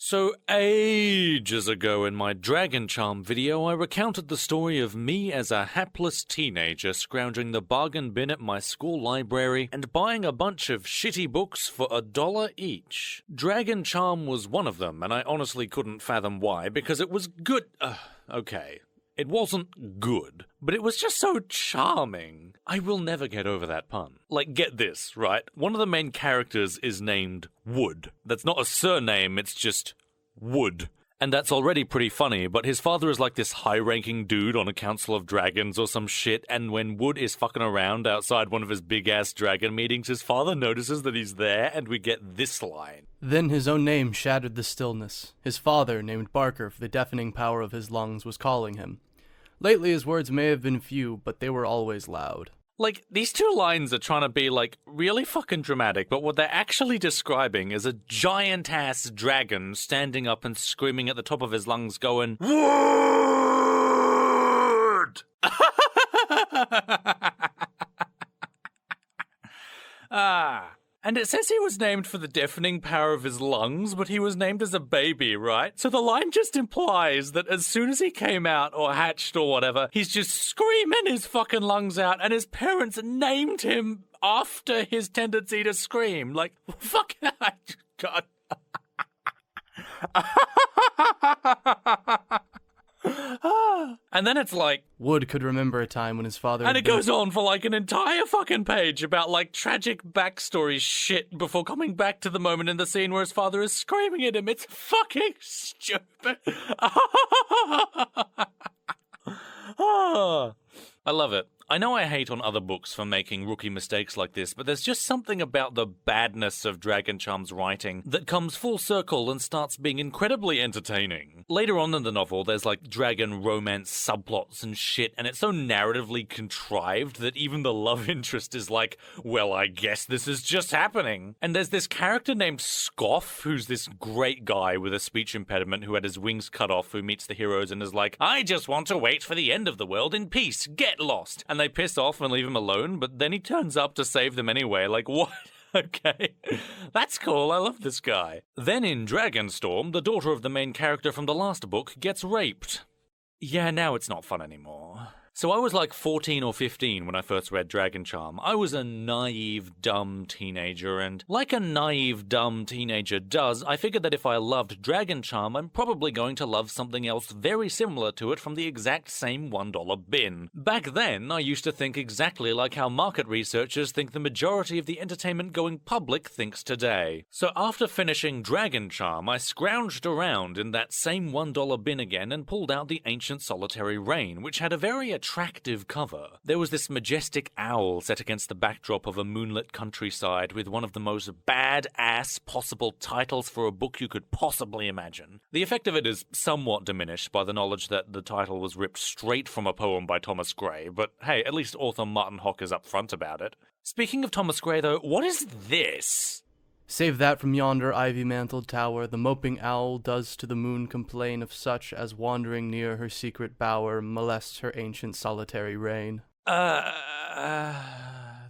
So ages ago in my Dragon Charm video, I recounted the story of me as a hapless teenager scrounging the bargain bin at my school library and buying a bunch of shitty books for $1 each. Dragon Charm was one of them, and I honestly couldn't fathom why, because it was good. Okay. It wasn't good, but it was just so charming. I will never get over that pun. Like, get this, right? One of the main characters is named Wood. That's not a surname, it's just Wood. And that's already pretty funny, but his father is like this high-ranking dude on a council of dragons or some shit, and when Wood is fucking around outside one of his big-ass dragon meetings, his father notices that he's there, and we get this line. Then his own name shattered the stillness. His father, named Barker for the deafening power of his lungs, was calling him. Lately his words may have been few, but they were always loud. Like, these two lines are trying to be, like, really fucking dramatic, but what they're actually describing is a giant-ass dragon standing up and screaming at the top of his lungs going, "Word!" And it says he was named for the deafening power of his lungs, but he was named as a baby, right? So the line just implies that as soon as he came out or hatched or whatever, he's just screaming his fucking lungs out, and his parents named him after his tendency to scream. Like, fuck, God. And then it's like, Wood could remember a time when his father and it goes on for like an entire fucking page about like tragic backstory shit before coming back to the moment in the scene where his father is screaming at him. It's fucking stupid. I love it. I know I hate on other books for making rookie mistakes like this, but there's just something about the badness of Dragon Charm's writing that comes full circle and starts being incredibly entertaining. Later on in the novel, there's like dragon romance subplots and shit, and it's so narratively contrived that even the love interest is like, well, I guess this is just happening. And there's this character named Scoff, who's this great guy with a speech impediment who had his wings cut off, who meets the heroes and is like, I just want to wait for the end of the world in peace, get lost. And they piss off and leave him alone, but then he turns up to save them anyway. Like, what? Okay. That's cool. I love this guy. Then in Dragonstorm, the daughter of the main character from the last book gets raped. Yeah, now it's not fun anymore. So I was like 14 or 15 when I first read Dragon Charm. I was a naive, dumb teenager, and like a naive, dumb teenager does, I figured that if I loved Dragon Charm, I'm probably going to love something else very similar to it from the exact same $1 bin. Back then, I used to think exactly like how market researchers think the majority of the entertainment-going public thinks today. So after finishing Dragon Charm, I scrounged around in that same $1 bin again and pulled out the Ancient Solitary Reign, which had a very attractive cover. There was this majestic owl set against the backdrop of a moonlit countryside with one of the most badass possible titles for a book you could possibly imagine. The effect of it is somewhat diminished by the knowledge that the title was ripped straight from a poem by Thomas Gray, but hey, at least author Martin Hock is upfront about it. Speaking of Thomas Gray though, what is this? Save that from yonder ivy-mantled tower, the moping owl does to the moon complain of such as wandering near her secret bower molests her ancient solitary reign.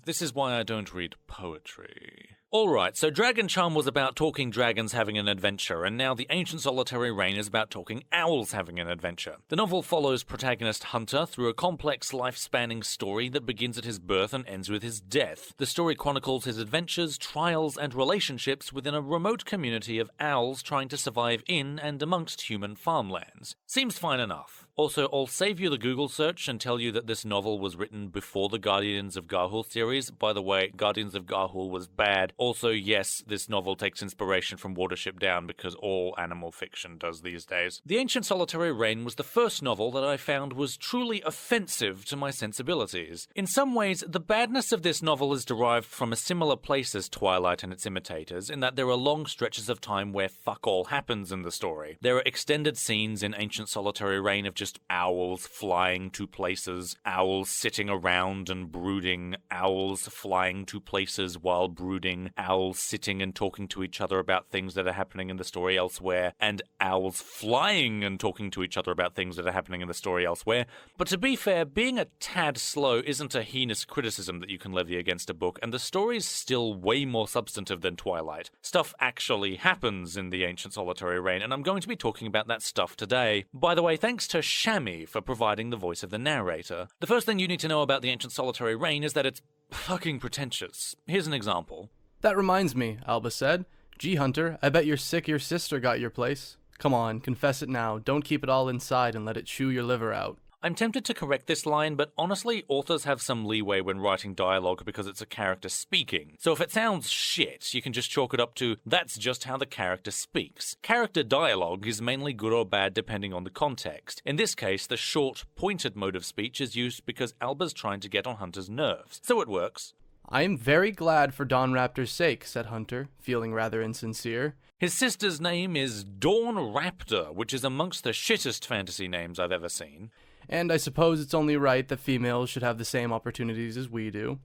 This is why I don't read poetry. Alright, so Dragon Charm was about talking dragons having an adventure, and now the Ancient Solitary Reign is about talking owls having an adventure. The novel follows protagonist Hunter through a complex life-spanning story that begins at his birth and ends with his death. The story chronicles his adventures, trials, and relationships within a remote community of owls trying to survive in and amongst human farmlands. Seems fine enough. Also, I'll save you the Google search and tell you that this novel was written before the Guardians of Garhul series. By the way, Guardians of Garhul was bad. Also, yes, this novel takes inspiration from Watership Down because all animal fiction does these days. The Ancient Solitary Reign was the first novel that I found was truly offensive to my sensibilities. In some ways, the badness of this novel is derived from a similar place as Twilight and its imitators, in that there are long stretches of time where fuck all happens in the story. There are extended scenes in Ancient Solitary Reign of just just owls flying to places, owls sitting around and brooding, owls flying to places while brooding, owls sitting and talking to each other about things that are happening in the story elsewhere, and owls flying and talking to each other about things that are happening in the story elsewhere. But to be fair, being a tad slow isn't a heinous criticism that you can levy against a book, and the story's still way more substantive than Twilight. Stuff actually happens in The Ancient Solitary Reign, and I'm going to be talking about that stuff today. By the way, thanks to Shammy for providing the voice of the narrator. The first thing you need to know about The Ancient Solitary Reign is that it's fucking pretentious. Here's an example. That reminds me, Alba said. Gee, Hunter, I bet you're sick your sister got your place. Come on, confess it now. Don't keep it all inside and let it chew your liver out. I'm tempted to correct this line, but honestly, authors have some leeway when writing dialogue because it's a character speaking. So if it sounds shit, you can just chalk it up to, that's just how the character speaks. Character dialogue is mainly good or bad depending on the context. In this case, the short, pointed mode of speech is used because Alba's trying to get on Hunter's nerves, so it works. I am very glad for Dawn Raptor's sake, said Hunter, feeling rather insincere. His sister's name is Dawn Raptor, which is amongst the shittest fantasy names I've ever seen. And I suppose it's only right that females should have the same opportunities as we do.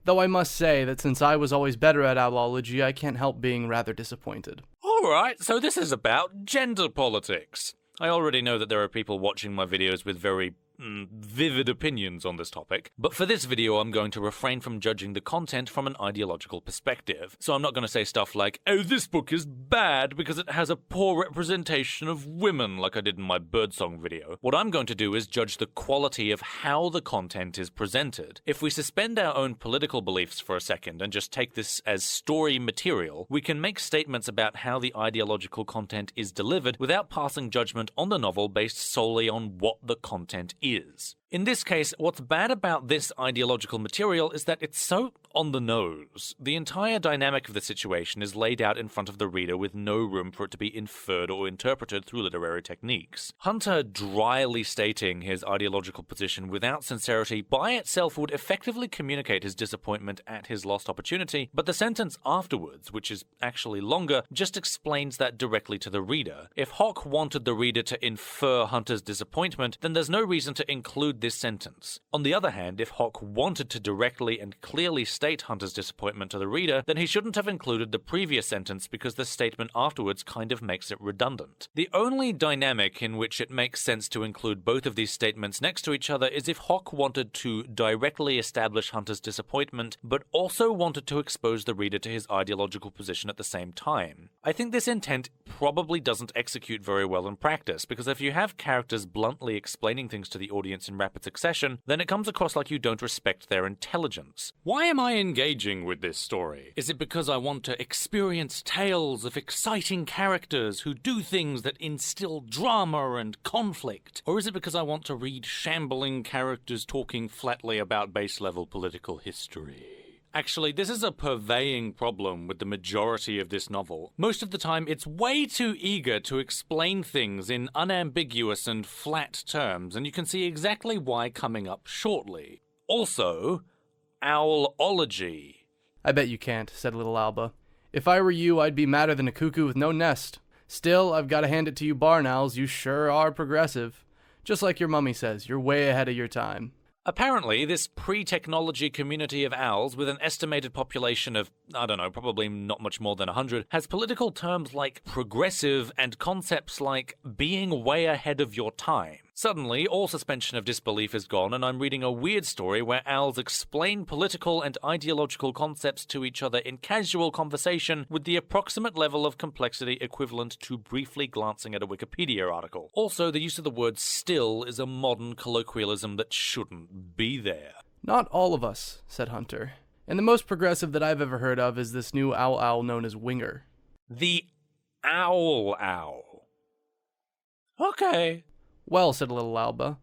Though I must say that since I was always better at owlology, I can't help being rather disappointed. Alright, so this is about gender politics. I already know that there are people watching my videos with very vivid opinions on this topic, but for this video I'm going to refrain from judging the content from an ideological perspective. So I'm not going to say stuff like, oh, this book is bad because it has a poor representation of women, like I did in my Birdsong video. What I'm going to do is judge the quality of how the content is presented. If we suspend our own political beliefs for a second and just take this as story material, we can make statements about how the ideological content is delivered without passing judgment on the novel based solely on what the content is. In this case, what's bad about this ideological material is that it's so on the nose. The entire dynamic of the situation is laid out in front of the reader with no room for it to be inferred or interpreted through literary techniques. Hunter dryly stating his ideological position without sincerity by itself would effectively communicate his disappointment at his lost opportunity, but the sentence afterwards, which is actually longer, just explains that directly to the reader. If Hawk wanted the reader to infer Hunter's disappointment, then there's no reason to include this sentence. On the other hand, if Hawk wanted to directly and clearly state Hunter's disappointment to the reader, then he shouldn't have included the previous sentence because the statement afterwards kind of makes it redundant. The only dynamic in which it makes sense to include both of these statements next to each other is if Hawk wanted to directly establish Hunter's disappointment, but also wanted to expose the reader to his ideological position at the same time. I think this intent probably doesn't execute very well in practice, because if you have characters bluntly explaining things to the audience in rapid succession, then it comes across like you don't respect their intelligence. Why am I engaging with this story? Is it because I want to experience tales of exciting characters who do things that instill drama and conflict? Or is it because I want to read shambling characters talking flatly about base-level political history? Actually, this is a purveying problem with the majority of this novel. Most of the time, it's way too eager to explain things in unambiguous and flat terms, and you can see exactly why coming up shortly. Also, owlology. I bet you can't, said little Alba. If I were you, I'd be madder than a cuckoo with no nest. Still, I've got to hand it to you barn owls, you sure are progressive. Just like your mummy says, you're way ahead of your time. Apparently, this pre-technology community of owls with an estimated population of, I don't know, probably not much more than 100, has political terms like progressive and concepts like being way ahead of your time. Suddenly, all suspension of disbelief is gone, and I'm reading a weird story where owls explain political and ideological concepts to each other in casual conversation with the approximate level of complexity equivalent to briefly glancing at a Wikipedia article. Also, the use of the word still is a modern colloquialism that shouldn't be there. Not all of us, said Hunter. And the most progressive that I've ever heard of is this new owl known as Winger. The owl. Okay. Well, said little Alba,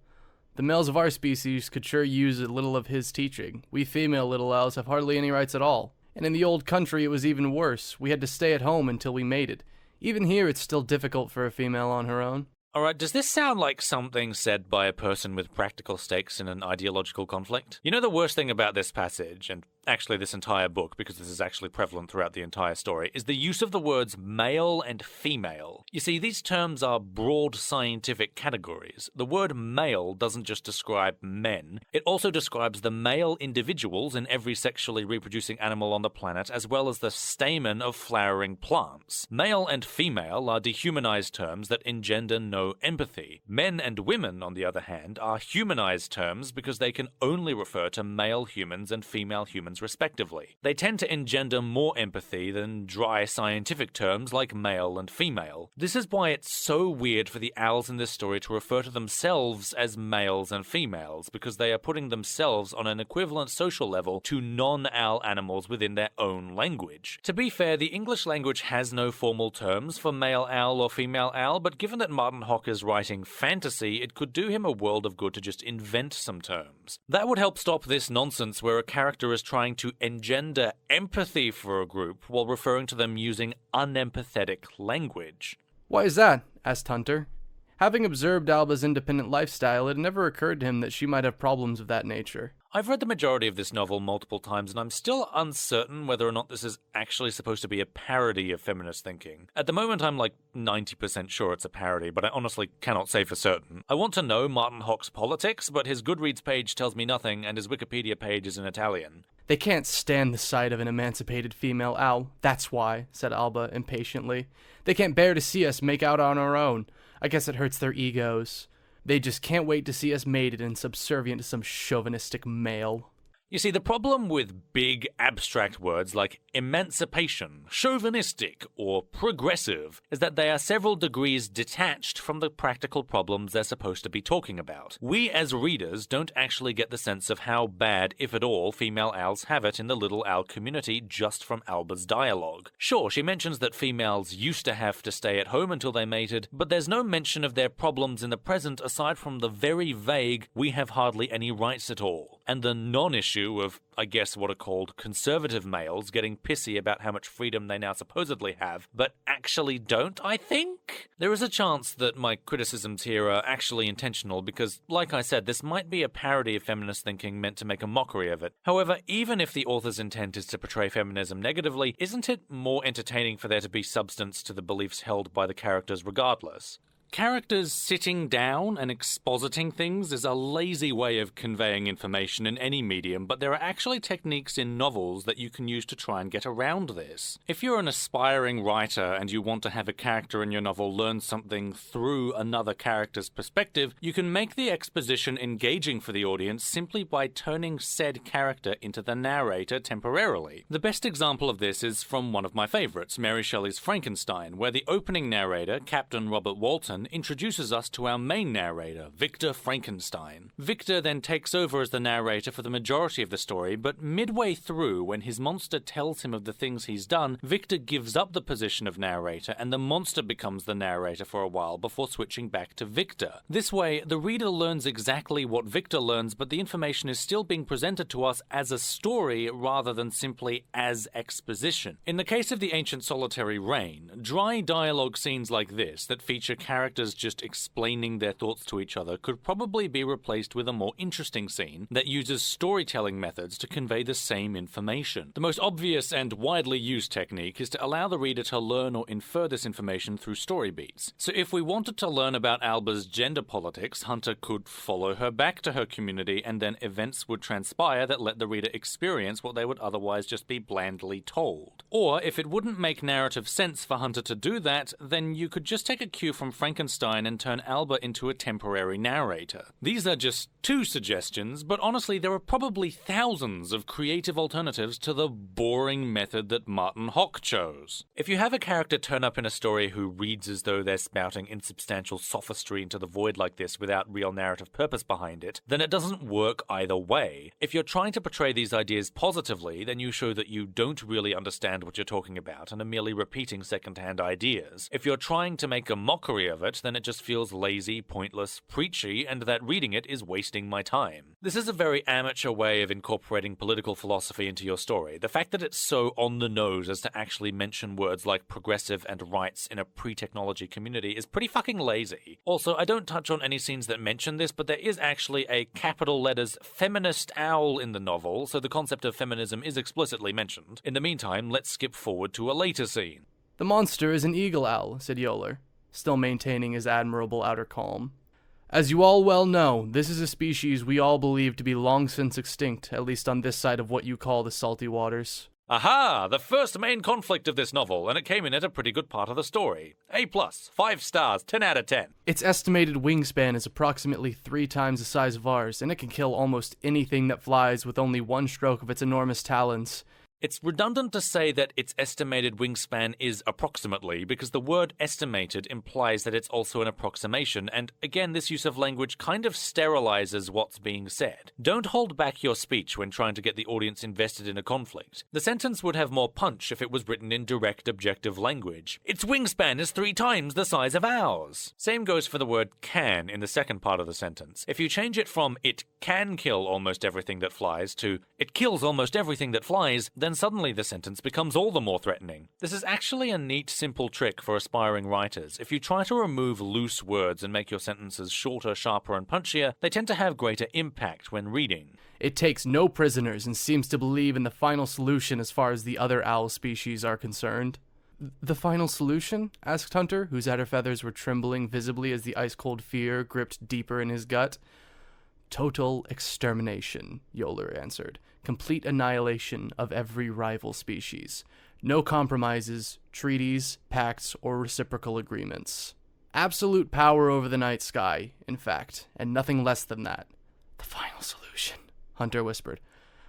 the males of our species could sure use a little of his teaching. We female little owls have hardly any rights at all. And in the old country it was even worse. We had to stay at home until we mated. Even here it's still difficult for a female on her own. Alright, does this sound like something said by a person with practical stakes in an ideological conflict? You know the worst thing about this passage, and actually this entire book, because this is actually prevalent throughout the entire story, is the use of the words male and female. You see, these terms are broad scientific categories. The word male doesn't just describe men, it also describes the male individuals in every sexually reproducing animal on the planet, as well as the stamen of flowering plants. Male and female are dehumanized terms that engender no empathy. Men and women, on the other hand, are humanized terms because they can only refer to male humans and female humans respectively. They tend to engender more empathy than dry scientific terms like male and female. This is why it's so weird for the owls in this story to refer to themselves as males and females, because they are putting themselves on an equivalent social level to non-owl animals within their own language. To be fair, the English language has no formal terms for male owl or female owl, but given that Martin Hock is writing fantasy, it could do him a world of good to just invent some terms. That would help stop this nonsense where a character is trying to engender empathy for a group while referring to them using unempathetic language. Why is that? Asked Hunter. Having observed Alba's independent lifestyle, it never occurred to him that she might have problems of that nature. I've read the majority of this novel multiple times, and I'm still uncertain whether or not this is actually supposed to be a parody of feminist thinking. At the moment, I'm like 90% sure it's a parody, but I honestly cannot say for certain. I want to know Martin Hock's politics, but his Goodreads page tells me nothing, and his Wikipedia page is in Italian. They can't stand the sight of an emancipated female owl, that's why, said Alba impatiently. They can't bear to see us make out on our own. I guess it hurts their egos. They just can't wait to see us mated and subservient to some chauvinistic male. You see, the problem with big, abstract words like emancipation, chauvinistic, or progressive is that they are several degrees detached from the practical problems they're supposed to be talking about. We as readers don't actually get the sense of how bad, if at all, female owls have it in the little owl community just from Alba's dialogue. Sure, she mentions that females used to have to stay at home until they mated, but there's no mention of their problems in the present aside from the very vague, we have hardly any rights at all, and the non-issue of, I guess, what are called conservative males getting pissy about how much freedom they now supposedly have, but actually don't, I think? There is a chance that my criticisms here are actually intentional because, like I said, this might be a parody of feminist thinking meant to make a mockery of it. However, even if the author's intent is to portray feminism negatively, isn't it more entertaining for there to be substance to the beliefs held by the characters regardless? Characters sitting down and expositing things is a lazy way of conveying information in any medium, but there are actually techniques in novels that you can use to try and get around this. If you're an aspiring writer and you want to have a character in your novel learn something through another character's perspective, you can make the exposition engaging for the audience simply by turning said character into the narrator temporarily. The best example of this is from one of my favorites, Mary Shelley's Frankenstein, where the opening narrator, Captain Robert Walton, introduces us to our main narrator, Victor Frankenstein. Victor then takes over as the narrator for the majority of the story, but midway through, when his monster tells him of the things he's done, Victor gives up the position of narrator and the monster becomes the narrator for a while before switching back to Victor. This way, the reader learns exactly what Victor learns, but the information is still being presented to us as a story rather than simply as exposition. In the case of The Ancient Solitary Reign, dry dialogue scenes like this that feature characters just explaining their thoughts to each other could probably be replaced with a more interesting scene that uses storytelling methods to convey the same information. The most obvious and widely used technique is to allow the reader to learn or infer this information through story beats. So if we wanted to learn about Alba's gender politics, Hunter could follow her back to her community and then events would transpire that let the reader experience what they would otherwise just be blandly told. Or if it wouldn't make narrative sense for Hunter to do that, then you could just take a cue from Frankenstein and turn Alba into a temporary narrator. These are just two suggestions, but honestly there are probably thousands of creative alternatives to the boring method that Martin Hock chose. If you have a character turn up in a story who reads as though they're spouting insubstantial sophistry into the void like this without real narrative purpose behind it, then it doesn't work either way. If you're trying to portray these ideas positively, then you show that you don't really understand what you're talking about and are merely repeating second-hand ideas. If you're trying to make a mockery of it, then it just feels lazy, pointless, preachy, and that reading it is wasting my time. This is a very amateur way of incorporating political philosophy into your story. The fact that it's so on the nose as to actually mention words like progressive and rights in a pre-technology community is pretty fucking lazy. Also, I don't touch on any scenes that mention this, but there is actually a capital letters feminist owl in the novel, so the concept of feminism is explicitly mentioned. In the meantime, let's skip forward to a later scene. The monster is an eagle owl, said Yoler, still maintaining his admirable outer calm. As you all well know, this is a species we all believe to be long since extinct, at least on this side of what you call the salty waters. Aha! The first main conflict of this novel, and it came in at a pretty good part of the story. A+, 5 stars, 10 out of 10. Its estimated wingspan is approximately 3 times the size of ours, and it can kill almost anything that flies with only one stroke of its enormous talons. It's redundant to say that its estimated wingspan is approximately, because the word estimated implies that it's also an approximation, and again, this use of language kind of sterilizes what's being said. Don't hold back your speech when trying to get the audience invested in a conflict. The sentence would have more punch if it was written in direct, objective language. Its wingspan is 3 times the size of ours. Same goes for the word can in the second part of the sentence. If you change it from it can kill almost everything that flies to it kills almost everything that flies, then suddenly the sentence becomes all the more threatening. This is actually a neat, simple trick for aspiring writers. If you try to remove loose words and make your sentences shorter, sharper, and punchier, they tend to have greater impact when reading. It takes no prisoners and seems to believe in the final solution as far as the other owl species are concerned. The final solution? Asked Hunter, whose outer feathers were trembling visibly as the ice-cold fear gripped deeper in his gut. Total extermination, Yoler answered. Complete annihilation of every rival species. No compromises, treaties, pacts, or reciprocal agreements. Absolute power over the night sky, in fact, and nothing less than that. The final solution, Hunter whispered.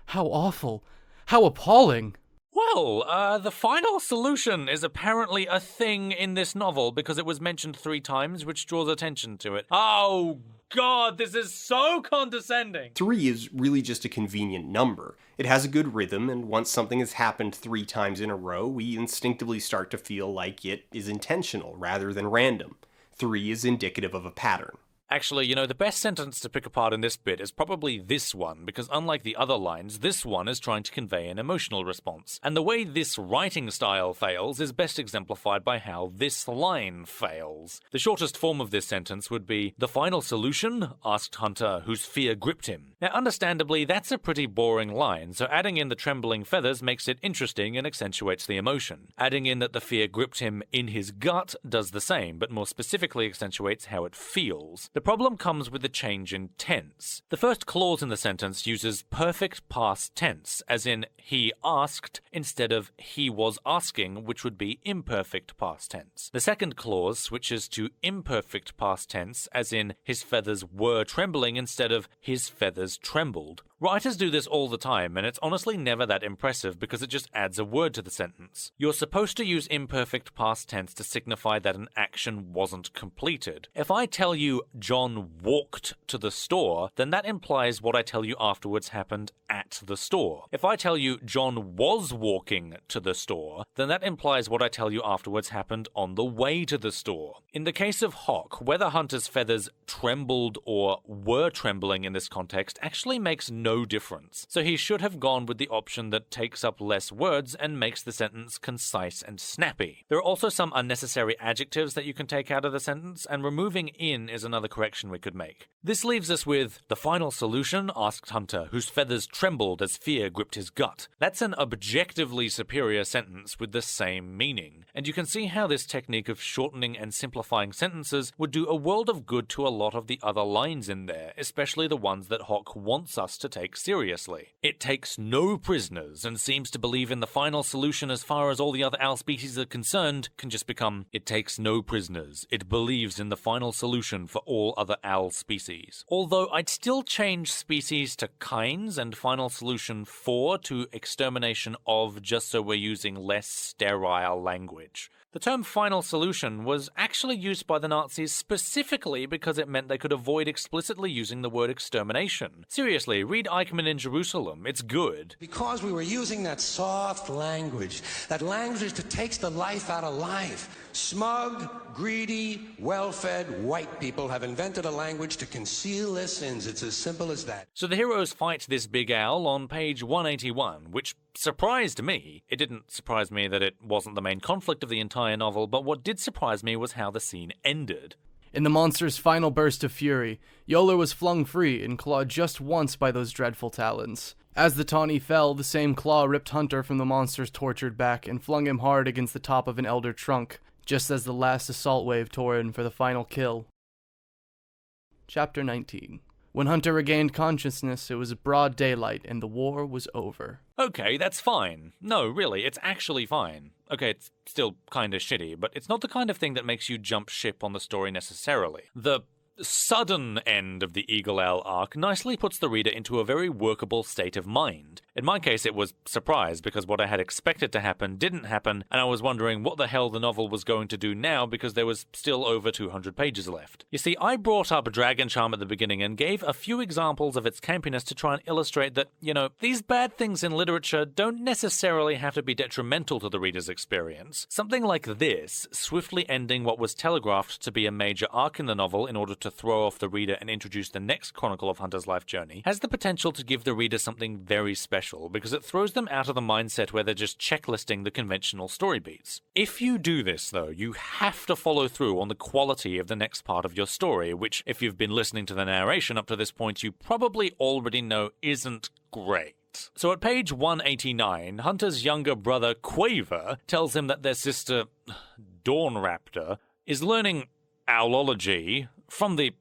How awful! How appalling! Well, the final solution is apparently a thing in this novel because it was mentioned 3 times, which draws attention to it. Oh, God, this is so condescending! 3 is really just a convenient number. It has a good rhythm, and once something has happened 3 times in a row, we instinctively start to feel like it is intentional rather than random. 3 is indicative of a pattern. Actually, the best sentence to pick apart in this bit is probably this one, because unlike the other lines, this one is trying to convey an emotional response. And the way this writing style fails is best exemplified by how this line fails. The shortest form of this sentence would be, "The final solution?" asked Hunter, whose fear gripped him. Now, understandably, that's a pretty boring line, so adding in the trembling feathers makes it interesting and accentuates the emotion. Adding in that the fear gripped him in his gut does the same, but more specifically accentuates how it feels. The problem comes with the change in tense. The first clause in the sentence uses perfect past tense, as in he asked, instead of he was asking, which would be imperfect past tense. The second clause switches to imperfect past tense, as in his feathers were trembling, instead of his feathers trembled. Writers do this all the time, and it's honestly never that impressive because it just adds a word to the sentence. You're supposed to use imperfect past tense to signify that an action wasn't completed. If I tell you John walked to the store, then that implies what I tell you afterwards happened at the store. If I tell you John was walking to the store, then that implies what I tell you afterwards happened on the way to the store. In the case of Hawk, whether Hunter's feathers trembled or were trembling in this context actually makes no difference. So he should have gone with the option that takes up less words and makes the sentence concise and snappy. There are also some unnecessary adjectives that you can take out of the sentence, and removing in is another correction we could make. This leaves us with, "The final solution?" asked Hunter, whose feathers trembled as fear gripped his gut. That's an objectively superior sentence with the same meaning, and you can see how this technique of shortening and simplifying sentences would do a world of good to a lot of the other lines in there, especially the ones that Hawk wants us to take seriously. It takes no prisoners and seems to believe in the final solution as far as all the other owl species are concerned can just become, it takes no prisoners. It believes in the final solution for all other owl species. Although I'd still change species to kinds and final solution for to extermination of, just so we're using less sterile language. The term final solution was actually used by the Nazis specifically because it meant they could avoid explicitly using the word extermination. Seriously, read Eichmann in Jerusalem. It's good. Because we were using that soft language, that language that takes the life out of life. Smug, greedy, well-fed white people have invented a language to conceal their sins. It's as simple as that. So the heroes fight this big owl on page 181, which surprised me. It didn't surprise me that it wasn't the main conflict of the entire novel, but what did surprise me was how the scene ended. In the monster's final burst of fury, Yoler was flung free and clawed just once by those dreadful talons. As the tawny fell, the same claw ripped Hunter from the monster's tortured back and flung him hard against the top of an elder trunk, just as the last assault wave tore in for the final kill. Chapter 19. When Hunter regained consciousness, it was broad daylight and the war was over. Okay, that's fine. No, really, it's actually fine. Okay, it's still kinda shitty, but it's not the kind of thing that makes you jump ship on the story necessarily. The sudden end of the Eagle Owl arc nicely puts the reader into a very workable state of mind. In my case, it was surprise, because what I had expected to happen didn't happen, and I was wondering what the hell the novel was going to do now because there was still over 200 pages left. You see, I brought up Dragon Charm at the beginning and gave a few examples of its campiness to try and illustrate that, these bad things in literature don't necessarily have to be detrimental to the reader's experience. Something like this, swiftly ending what was telegraphed to be a major arc in the novel in order to throw off the reader and introduce the next chronicle of Hunter's life journey, has the potential to give the reader something very special, because it throws them out of the mindset where they're just checklisting the conventional story beats. If you do this, though, you have to follow through on the quality of the next part of your story, which, if you've been listening to the narration up to this point, you probably already know isn't great. So at page 189, Hunter's younger brother, Quaver, tells him that their sister, Dawn Raptor, is learning owlology from the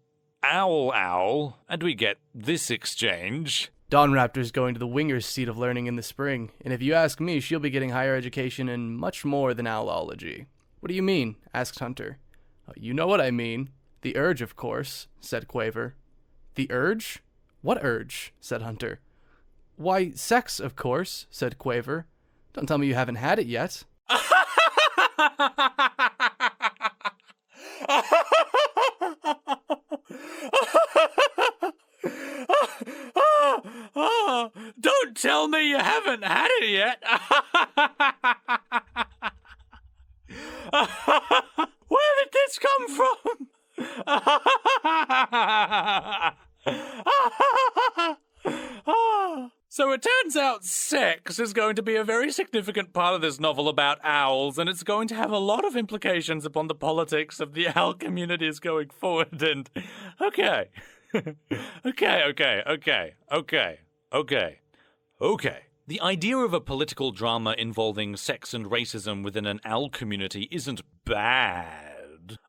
owl, and we get this exchange. Dawn Raptor's going to the Winger's seat of learning in the spring, and if you ask me, she'll be getting higher education in much more than owlology. What do you mean? Asked Hunter. You know what I mean. The urge, of course, said Quaver. The urge? What urge? Said Hunter. Why, sex, of course, said Quaver. Don't tell me you haven't had it yet. Don't tell me you haven't had it yet. Where did this come from? So it turns out sex is going to be a very significant part of this novel about owls, and it's going to have a lot of implications upon the politics of the owl communities going forward, and okay. Okay. The idea of a political drama involving sex and racism within an owl community isn't bad.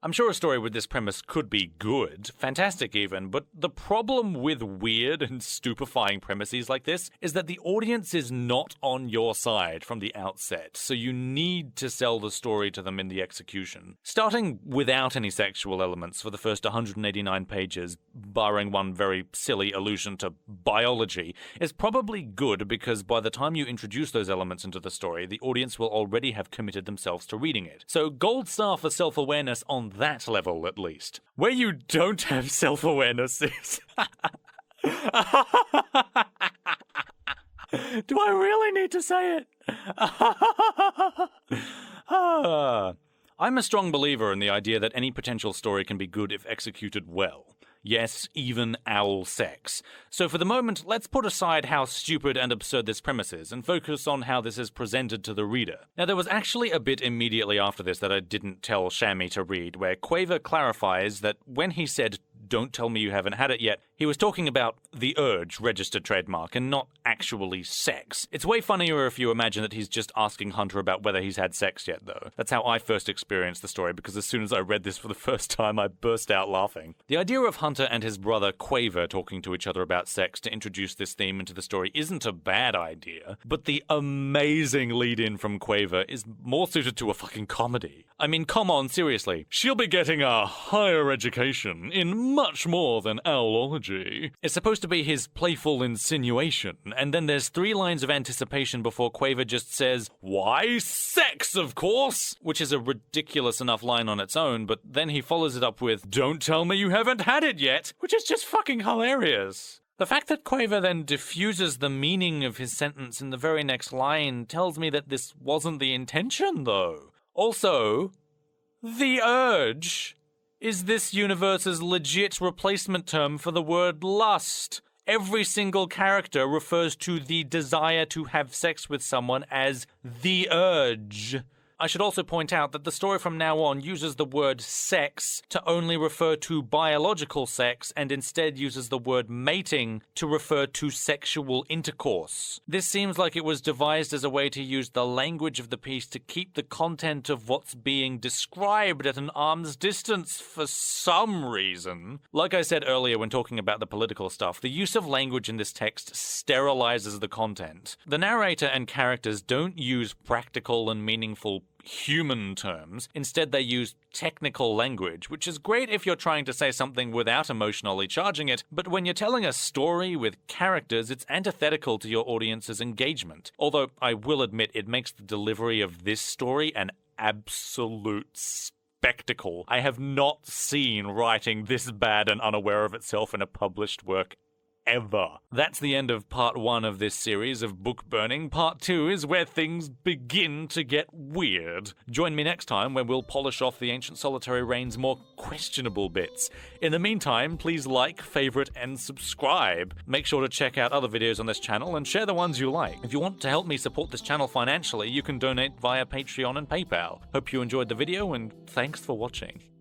I'm sure a story with this premise could be good, fantastic even, but the problem with weird and stupefying premises like this is that the audience is not on your side from the outset, so you need to sell the story to them in the execution. Starting without any sexual elements for the first 189 pages, barring one very silly allusion to biology, is probably good because by the time you introduce those elements into the story, the audience will already have committed themselves to reading it. So gold star for self-awareness on that level, at least. Where you don't have self-awareness is... Do I really need to say it? I'm a strong believer in the idea that any potential story can be good if executed well. Yes, even owl sex. So for the moment, let's put aside how stupid and absurd this premise is and focus on how this is presented to the reader. Now, there was actually a bit immediately after this that I didn't tell Shammy to read, where Quaver clarifies that when he said, "Don't tell me you haven't had it yet," he was talking about the urge registered trademark and not actually sex. It's way funnier if you imagine that he's just asking Hunter about whether he's had sex yet, though. That's how I first experienced the story, because as soon as I read this for the first time, I burst out laughing. The idea of Hunter and his brother Quaver talking to each other about sex to introduce this theme into the story isn't a bad idea, but the amazing lead-in from Quaver is more suited to a fucking comedy. I mean, come on, seriously. She'll be getting a higher education in much more than owlology. energy. It's supposed to be his playful insinuation, and then there's 3 lines of anticipation before Quaver just says, "Why, sex, of course!" Which is a ridiculous enough line on its own, but then he follows it up with, "Don't tell me you haven't had it yet," which is just fucking hilarious. The fact that Quaver then diffuses the meaning of his sentence in the very next line tells me that this wasn't the intention, though. Also, the urge is this universe's legit replacement term for the word lust. Every single character refers to the desire to have sex with someone as the urge. I should also point out that the story from now on uses the word sex to only refer to biological sex and instead uses the word mating to refer to sexual intercourse. This seems like it was devised as a way to use the language of the piece to keep the content of what's being described at an arm's distance for some reason. Like I said earlier when talking about the political stuff, the use of language in this text sterilizes the content. The narrator and characters don't use practical and meaningful human terms. Instead, they use technical language, which is great if you're trying to say something without emotionally charging it, but when you're telling a story with characters, it's antithetical to your audience's engagement. Although, I will admit, it makes the delivery of this story an absolute spectacle. I have not seen writing this bad and unaware of itself in a published work ever. That's the end of part 1 of this series of book burning. Part 2 is where things begin to get weird. Join me next time when we'll polish off the Ancient Solitary Reign's more questionable bits. In the meantime, please like, favorite, and subscribe. Make sure to check out other videos on this channel and share the ones you like. If you want to help me support this channel financially, you can donate via Patreon and PayPal. Hope you enjoyed the video, and thanks for watching.